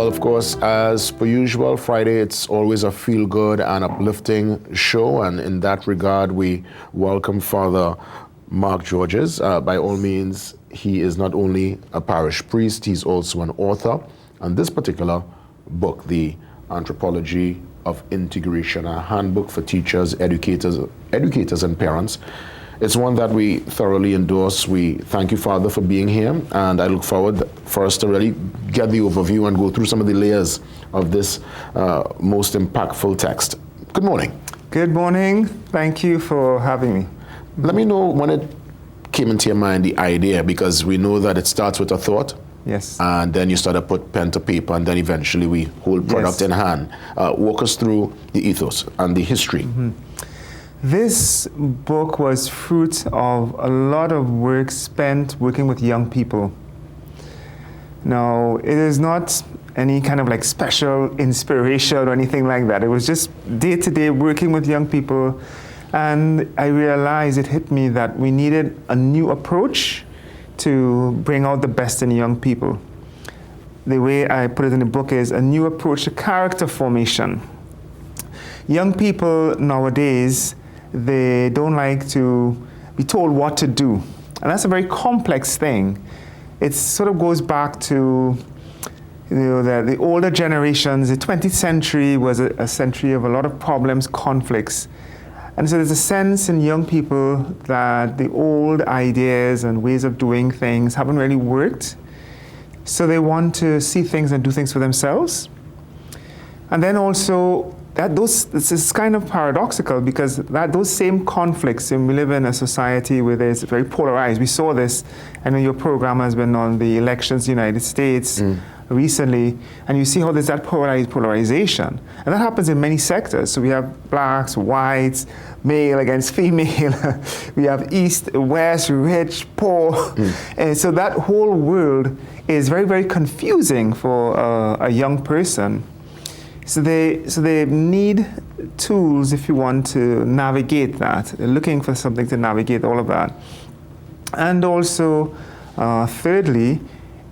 Well, of course, as per usual, Friday, it's always a feel-good and uplifting show. And in that regard, we welcome Father Mark Georges. By all means, he is not only a parish priest, he's also an author. And this particular book, The Anthropology of Integration, a handbook for teachers, educators and parents, it's one that we thoroughly endorse. We thank you, Father, for being here, and I look forward for us to really get the overview and go through some of the layers of this most impactful text. Good morning. Good morning. Thank you for having me. Let me know when it came into your mind, the idea, because we know that it starts with a thought. Yes. And then you start to put pen to paper, and then eventually we hold product in hand. Walk us through the ethos and the history. Mm-hmm. This book was fruit of a lot of work spent working with young people. Now, it is not any kind of like special inspiration or anything like that. It was just day-to-day working with young people, and I realized, it hit me that we needed a new approach to bring out the best in young people. The way I put it in the book is a new approach to character formation. Young people nowadays, they don't like to be told what to do. And that's a very complex thing. It sort of goes back to the older generations. The 20th century was a century of a lot of problems, conflicts. And so there's a sense in young people that the old ideas and ways of doing things haven't really worked. So they want to see things and do things for themselves. And then also, this is kind of paradoxical, because those same conflicts, and we live in a society where it's very polarized. We saw this, I know your program has been on the elections in the United States recently, and you see how there's that polarization. And that happens in many sectors. So we have blacks, whites, male against female. We have east, west, rich, poor. And so that whole world is very, very confusing for a young person. So they need tools, if you want to navigate that. They're looking for something to navigate all of that. And also, thirdly,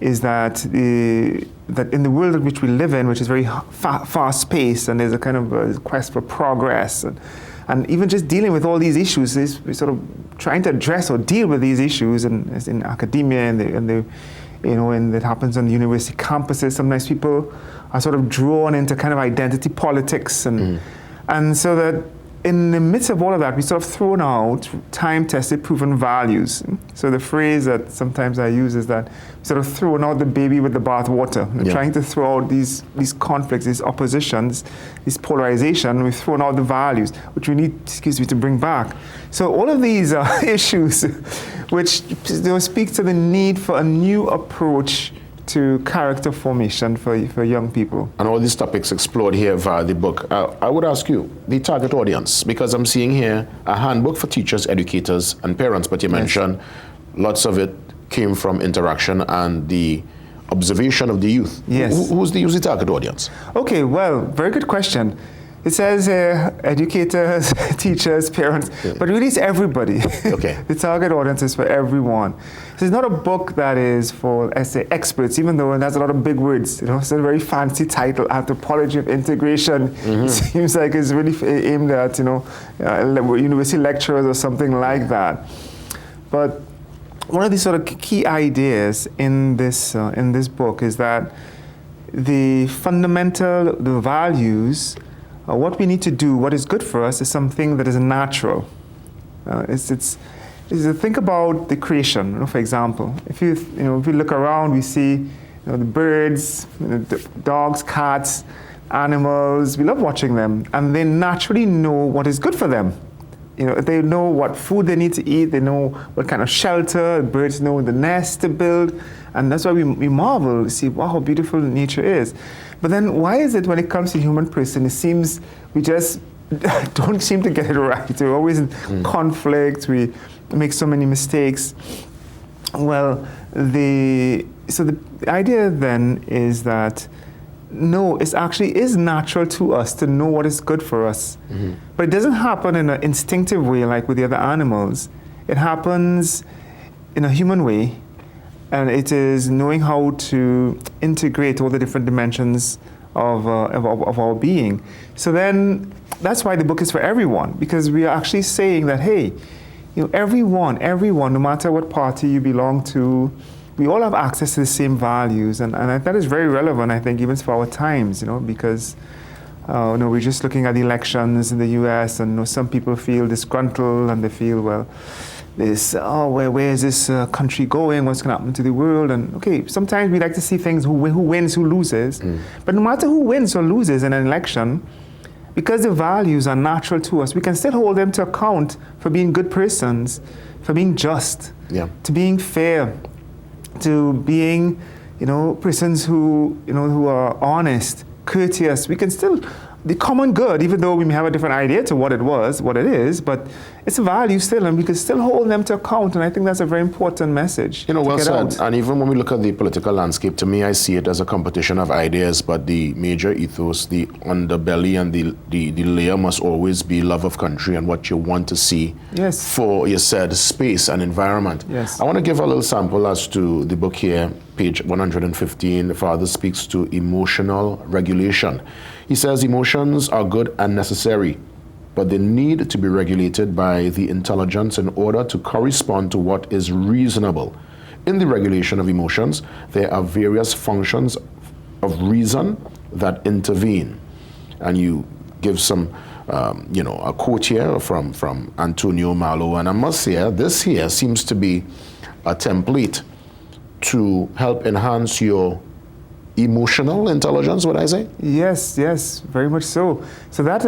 is that in the world in which we live in, which is very fast-paced, and there's a kind of a quest for progress, and even just dealing with all these issues, we're sort of trying to address or deal with these issues in academia, and that happens on the university campuses. Sometimes people are sort of drawn into kind of identity politics, and so that in the midst of all of that, we sort of thrown out time-tested, proven values. So the phrase that sometimes I use is that we sort of thrown out the baby with the bathwater. We're trying to throw out these conflicts, these oppositions, this polarization. We've thrown out the values, which we need, to bring back. So all of these are issues which speak to the need for a new approach to character formation for young people. And all these topics explored here via the book. I would ask you, the target audience, because I'm seeing here a handbook for teachers, educators, and parents, but you mentioned lots of it came from interaction and the observation of the youth. Yes. Who's the target audience? Okay, well, very good question. It says educators, teachers, parents, but really it's everybody. Okay. The target audience is for everyone. So it's not a book that is for, let's say, experts, even though it has a lot of big words. It's a very fancy title, Anthropology of Integration. It seems like it's really aimed at, university lecturers or something like that. But one of the sort of key ideas in this book is that the values, what we need to do, what is good for us, is something that is natural. Think about the creation. For example, if you look around, we see the birds, the dogs, cats, animals. We love watching them, and they naturally know what is good for them. They know what food they need to eat. They know what kind of shelter. Birds know the nest to build, and that's why we marvel to see, wow, how beautiful nature is. But then why is it when it comes to human person, it seems we just don't seem to get it right? We're always in conflict. We make so many mistakes. Well, the idea then is that no, it actually is natural to us to know what is good for us. But it doesn't happen in an instinctive way like with the other animals. It happens in a human way. and it is knowing how to integrate all the different dimensions of our being. So then that's why the book is for everyone, because we are actually saying that, hey, everyone, no matter what party you belong to, we all have access to the same values, and that is very relevant, I think, even for our times, because we're just looking at the elections in the U.S., and some people feel disgruntled, and they feel, well, where is this country going? What's going to happen to the world? And okay, sometimes we like to see things who wins, who loses, but no matter who wins or loses in an election, because the values are natural to us, we can still hold them to account for being good persons, for being just, to being fair, to being, persons who are honest, courteous. We can still, the common good, even though we may have a different idea to what it is, but it's a value still, and we can still hold them to account. And I think that's a very important message. Well said. And even when we look at the political landscape, to me, I see it as a competition of ideas, but the major ethos, the underbelly, and the layer must always be love of country and what you want to see for, you said, space and environment. Yes. I want to give a little sample as to the book here, page 115. The father speaks to emotional regulation. He says emotions are good and necessary, but they need to be regulated by the intelligence in order to correspond to what is reasonable. In the regulation of emotions, there are various functions of reason that intervene. And you give some, a quote here from Antonio Malo, and I must say, this here seems to be a template to help enhance your emotional intelligence, would I say? Yes, very much so. So that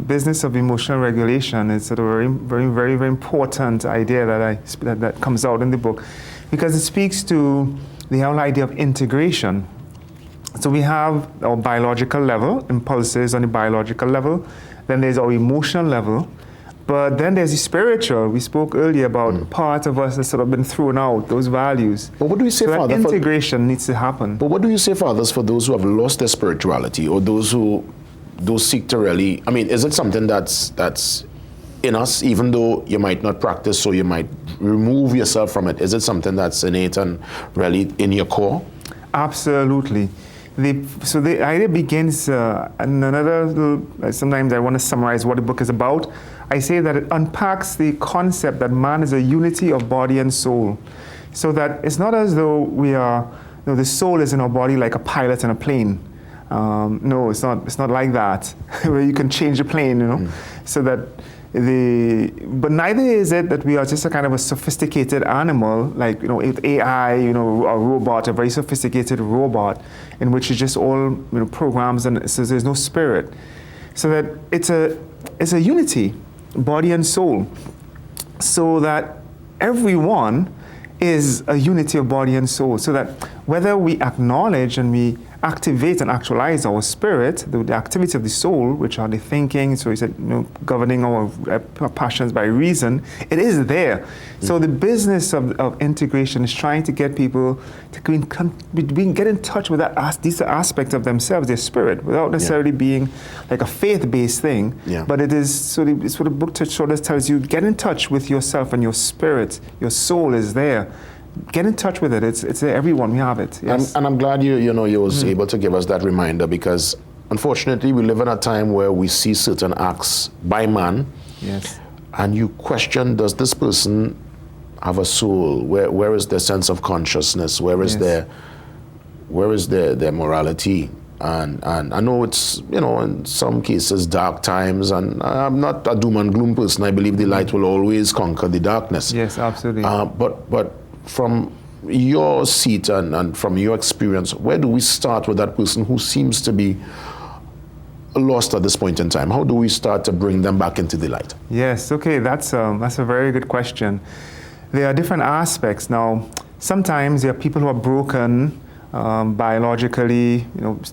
business of emotional regulation is a very, very, very, very important idea that comes out in the book, because it speaks to the whole idea of integration. So we have our biological level, impulses on the biological level, then there's our emotional level, but then there's the spiritual. We spoke earlier about part of us that's sort of been thrown out, those values. But what do you say, so Father? That integration needs to happen. But what do you say, fathers, for those who have lost their spirituality, or those seek to really, is it something that's in us, even though you might not practice, so you might remove yourself from it? Is it something that's innate and really in your core? Absolutely. So the idea begins, and another little, sometimes I want to summarize what the book is about. I say that it unpacks the concept that man is a unity of body and soul. So that it's not as though we are, the soul is in our body like a pilot in a plane. No, it's not like that, where you can change the plane, so that but neither is it that we are just a kind of a sophisticated animal, like, with AI, a robot, a very sophisticated robot, in which it's just all, programs, and so there's no spirit. So that it's a unity, body and soul, so that everyone is a unity of body and soul, so that whether we acknowledge and we activate and actualize our spirit, the activity of the soul, which are the thinking, so he said, governing our passions by reason, it is there. So the business of integration is trying to get people to get in touch with these aspects of themselves, their spirit, without necessarily being like a faith-based thing. But it is, so the book sort of tells you, get in touch with yourself and your spirit. Your soul is there. Get in touch with it. It's there. Everyone, we have it. Yes. And I'm glad you was able to give us that reminder, because unfortunately we live in a time where we see certain acts by man, and you question, does this person have a soul? Where is their sense of consciousness? Where is their morality? And I know it's, in some cases dark times, and I'm not a doom and gloom person. I believe the light will always conquer the darkness. Yes, absolutely. But from your seat and from your experience, where do we start with that person who seems to be lost at this point in time? How do we start to bring them back into the light? Yes, okay, that's a very good question. There are different aspects. Now, sometimes there are people who are broken biologically,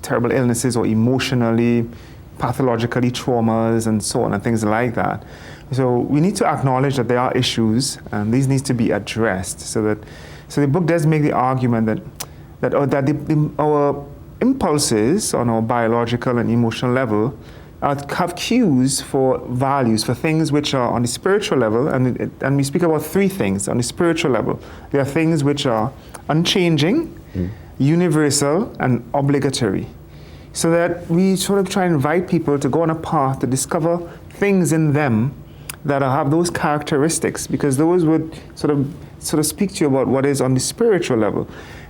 terrible illnesses, or emotionally, pathologically, traumas, and so on, and things like that. So we need to acknowledge that there are issues, and these need to be addressed. So the book does make the argument that our impulses on our biological and emotional level have cues for values, for things which are on the spiritual level, and we speak about three things on the spiritual level. There are things which are unchanging, universal, and obligatory. So that we sort of try and invite people to go on a path to discover things in them that have those characteristics, because those would sort of speak to you about what is on the spiritual level.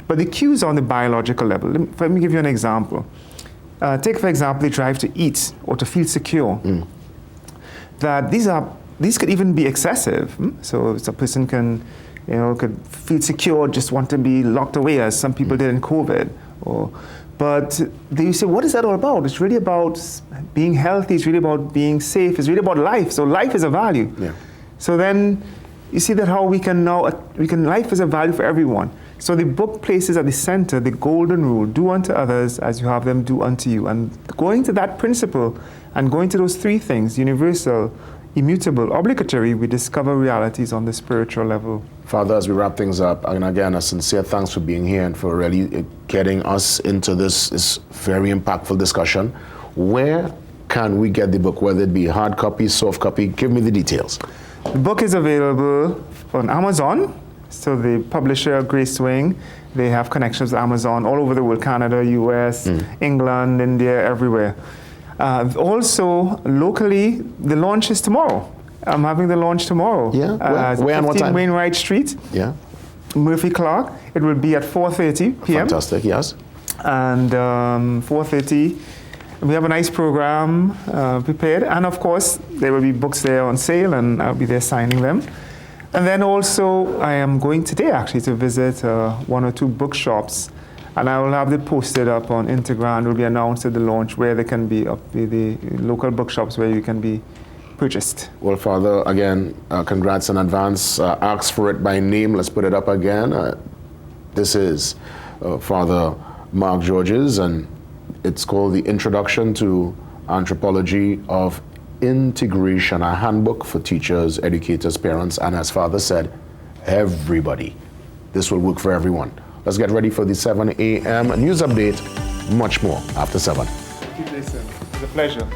But the cues are on the biological level. Let me give you an example. Take, for example, the drive to eat or to feel secure. That these could even be excessive. So a person could feel secure, just want to be locked away, as some people did in COVID. But you say, what is that all about? It's really about being healthy. It's really about being safe. It's really about life. So life is a value. Yeah. So then you see that how life is a value for everyone. So the book places at the center the golden rule: do unto others as you have them do unto you. And going to that principle and going to those three things, universal, immutable, obligatory, we discover realities on the spiritual level. Father, as we wrap things up, and again, a sincere thanks for being here and for really getting us into this very impactful discussion. Where can we get the book, whether it be hard copy, soft copy? Give me the details. The book is available on Amazon. So the publisher, Grace Wing, they have connections with Amazon all over the world: Canada, US, England, India, everywhere. Also, locally, the launch is tomorrow. I'm having the launch tomorrow. Yeah, where and what time? Wainwright Street. Yeah. Murphy Clark. It will be at 4:30 p.m. Fantastic, yes. And 4:30, we have a nice program prepared. And of course, there will be books there on sale, and I'll be there signing them. And then also, I am going today actually to visit one or two bookshops, and I will have it posted up on Instagram. It will be announced at the launch where they can be up the local bookshops where you can be purchased. Well, Father, again, congrats in advance. Ask for it by name. Let's put it up again. This is Father Mark Georges, and it's called The Introduction to Anthropology of Integration, a handbook for teachers, educators, parents, and as Father said, everybody. This will work for everyone. Let's get ready for the 7 a.m. news update. Much more after 7. Thank you, Jason. It's a pleasure.